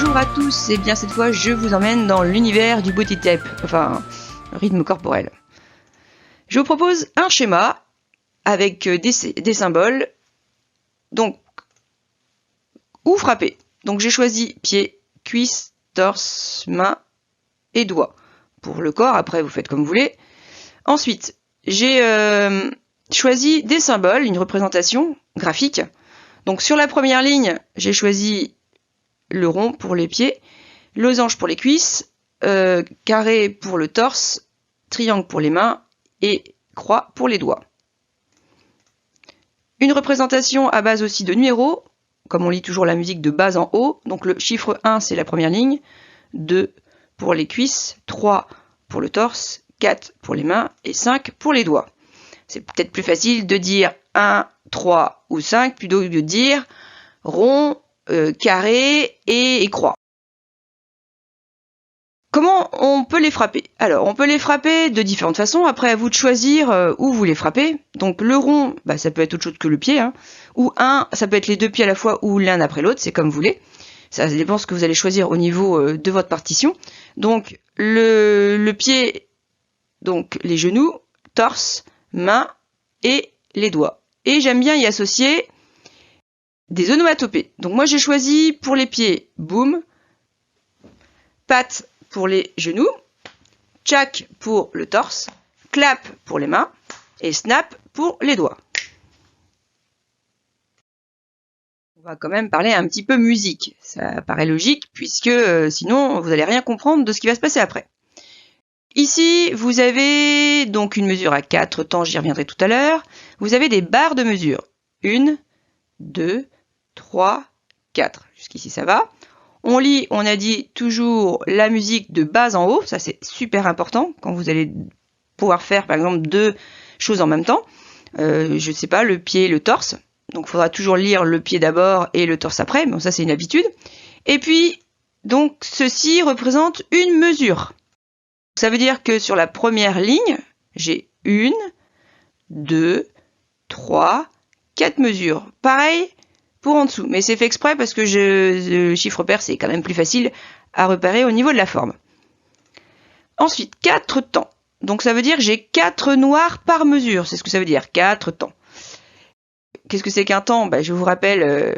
Bonjour à tous, et bien cette fois je vous emmène dans l'univers du body tape, enfin rythme corporel. Je vous propose un schéma avec des symboles, donc où frapper. Donc j'ai choisi pied, cuisse, torse, main et doigts. Pour le corps, après vous faites comme vous voulez. Ensuite, j'ai choisi des symboles, une représentation graphique. Donc sur la première ligne, j'ai choisi le rond pour les pieds, losange pour les cuisses, carré pour le torse, triangle pour les mains et croix pour les doigts. Une représentation à base aussi de numéros, comme on lit toujours la musique de bas en haut. Donc le chiffre 1 c'est la première ligne, 2 pour les cuisses, 3 pour le torse, 4 pour les mains et 5 pour les doigts. C'est peut-être plus facile de dire 1, 3 ou 5 plutôt que de dire rond, carré et croix. Comment on peut les frapper? Alors, on peut les frapper de différentes façons. Après, à vous de choisir où vous les frappez. Donc, le rond, ça peut être autre chose que le pied. Ou ça peut être les deux pieds à la fois ou l'un après l'autre. C'est comme vous voulez. Ça dépend ce que vous allez choisir au niveau de votre partition. Donc, le pied, donc les genoux, torse, main et les doigts. Et j'aime bien y associer des onomatopées. Donc, moi, j'ai choisi pour les pieds, boum, patte pour les genoux, tchac pour le torse, clap pour les mains et snap pour les doigts. On va quand même parler un petit peu musique. Ça paraît logique puisque sinon vous n'allez rien comprendre de ce qui va se passer après. Ici, vous avez donc une mesure à 4 temps, j'y reviendrai tout à l'heure. Vous avez des barres de mesure. 1, 2, 3, 4. Jusqu'ici ça va. On lit, on a dit toujours la musique de bas en haut, ça c'est super important quand vous allez pouvoir faire par exemple deux choses en même temps. Je ne sais pas, le pied et le torse. Donc il faudra toujours lire le pied d'abord et le torse après, bon ça c'est une habitude. Et puis, donc ceci représente une mesure. Ça veut dire que sur la première ligne, j'ai 1, 2, 3, 4 mesures. Pareil pour en dessous, mais c'est fait exprès parce que le chiffre pair c'est quand même plus facile à repérer au niveau de la forme. Ensuite, 4 temps. Donc ça veut dire que j'ai 4 noirs par mesure, c'est ce que ça veut dire, 4 temps. Qu'est-ce que c'est qu'un temps? Je vous rappelle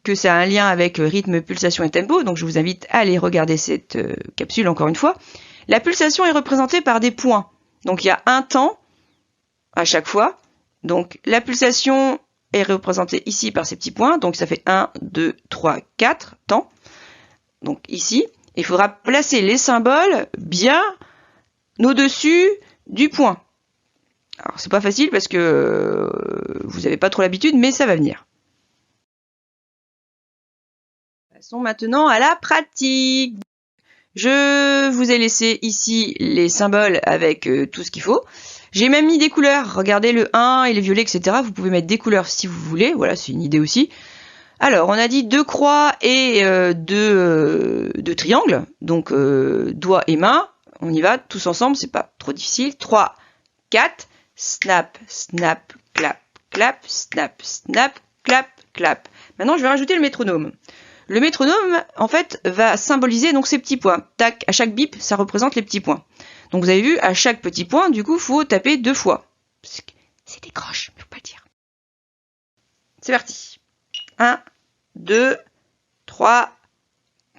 que ça a un lien avec rythme, pulsation et tempo, donc je vous invite à aller regarder cette capsule encore une fois. La pulsation est représentée par des points, donc il y a un temps à chaque fois. Donc la pulsation est représenté ici par ces petits points, donc ça fait 1, 2, 3, 4 temps. Donc ici, il faudra placer les symboles bien au-dessus du point. Alors c'est pas facile parce que vous n'avez pas trop l'habitude, mais ça va venir. Passons maintenant à la pratique. Je vous ai laissé ici les symboles avec tout ce qu'il faut. J'ai même mis des couleurs, regardez le 1 et les violets, etc. Vous pouvez mettre des couleurs si vous voulez, voilà, c'est une idée aussi. Alors, on a dit 2 croix et 2 triangles, donc doigts et mains. On y va tous ensemble, c'est pas trop difficile. 3, 4, snap, snap, clap, clap, snap, snap, clap, clap. Maintenant, je vais rajouter le métronome. Le métronome, en fait, va symboliser donc ces petits points. Tac, à chaque bip, ça représente les petits points. Donc vous avez vu, à chaque petit point, du coup, il faut taper 2 fois. C'est des croches, mais faut pas le dire. C'est parti. 1, 2, 3,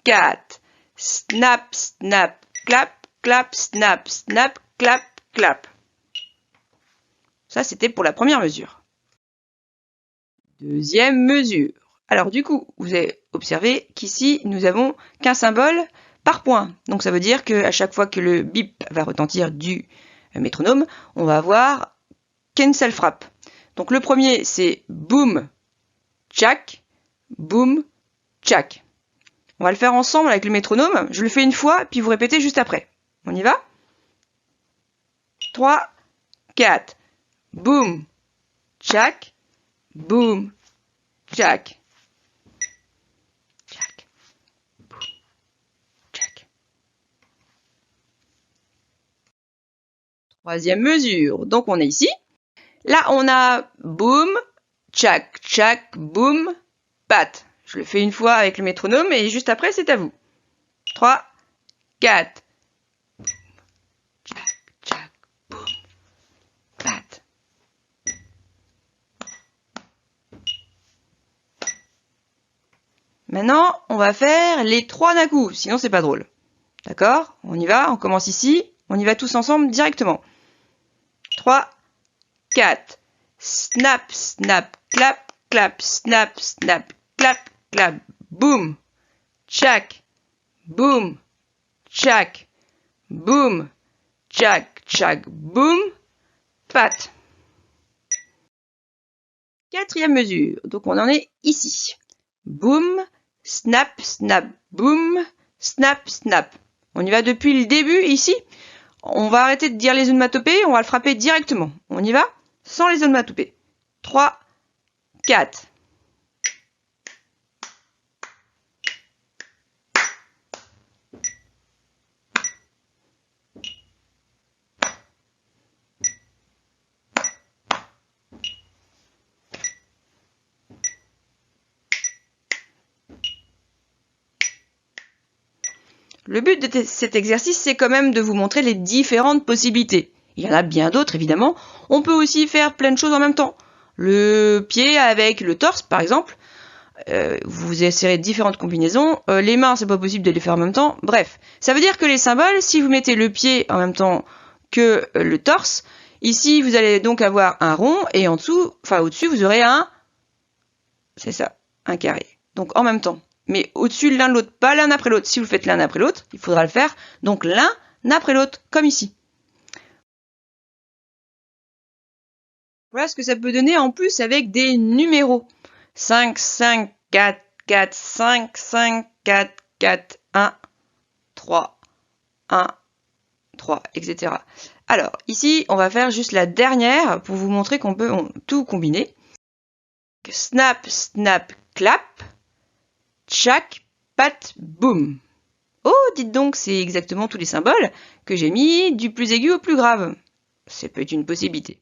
4. Snap, snap, clap, clap, snap, snap, clap, clap. Ça, c'était pour la première mesure. Deuxième mesure. Alors du coup, vous avez observé qu'ici, nous avons qu'un symbole par point. Donc ça veut dire qu'à chaque fois que le bip va retentir du métronome, on va avoir qu'une seule frappe. Donc le premier, c'est boum, tchac, boum, tchac. On va le faire ensemble avec le métronome. Je le fais une fois, puis vous répétez juste après. On y va? 3, 4. Boum, tchac, boum, tchac. Troisième mesure. Donc on est ici. Là on a boum, tchac, tchac, boum, pat. Je le fais une fois avec le métronome et juste après, c'est à vous. 3, 4. Tchac, tchac, boum, pat. Maintenant, on va faire les 3 d'un coup, sinon c'est pas drôle. D'accord? On y va, on commence ici, on y va tous ensemble directement. 3, 4. Snap, snap, clap, clap, snap, snap, clap, clap, boum. Tchac, boum, tchac, boum, tchac, tchac, boum, pat. 4e mesure, donc on en est ici. Boum, snap, snap, boum, snap, snap. On y va depuis le début ici. On va arrêter de dire les onomatopées, on va le frapper directement. On y va sans les onomatopées. 3, 4. Le but de cet exercice, c'est quand même de vous montrer les différentes possibilités. Il y en a bien d'autres, évidemment. On peut aussi faire plein de choses en même temps. Le pied avec le torse, par exemple. Vous essayerez différentes combinaisons. Les mains, c'est pas possible de les faire en même temps. Bref, ça veut dire que les symboles, si vous mettez le pied en même temps que le torse, ici, vous allez donc avoir un rond et en dessous, enfin au-dessus, vous aurez un... C'est ça, un carré. Donc en même temps. Mais au-dessus l'un de l'autre, pas l'un après l'autre. Si vous le faites l'un après l'autre, il faudra le faire donc l'un après l'autre, comme ici. Voilà ce que ça peut donner en plus avec des numéros. 5, 5, 4, 4, 5, 5, 4, 4, 1, 3, 1, 3, etc. Alors, ici, on va faire juste la dernière pour vous montrer qu'on peut tout combiner. Snap, snap, clap. Tchac, pat, boum. Oh, dites donc, c'est exactement tous les symboles que j'ai mis du plus aigu au plus grave. Ça peut être une possibilité.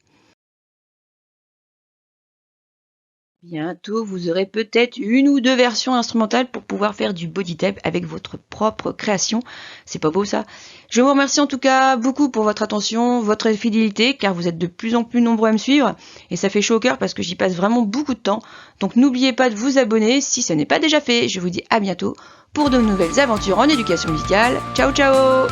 Bientôt, vous aurez peut-être une ou 2 versions instrumentales pour pouvoir faire du body tape avec votre propre création. C'est pas beau ça? Je vous remercie en tout cas beaucoup pour votre attention, votre fidélité, car vous êtes de plus en plus nombreux à me suivre et ça fait chaud au cœur parce que j'y passe vraiment beaucoup de temps. Donc n'oubliez pas de vous abonner si ce n'est pas déjà fait. Je vous dis à bientôt pour de nouvelles aventures en éducation musicale. Ciao ciao!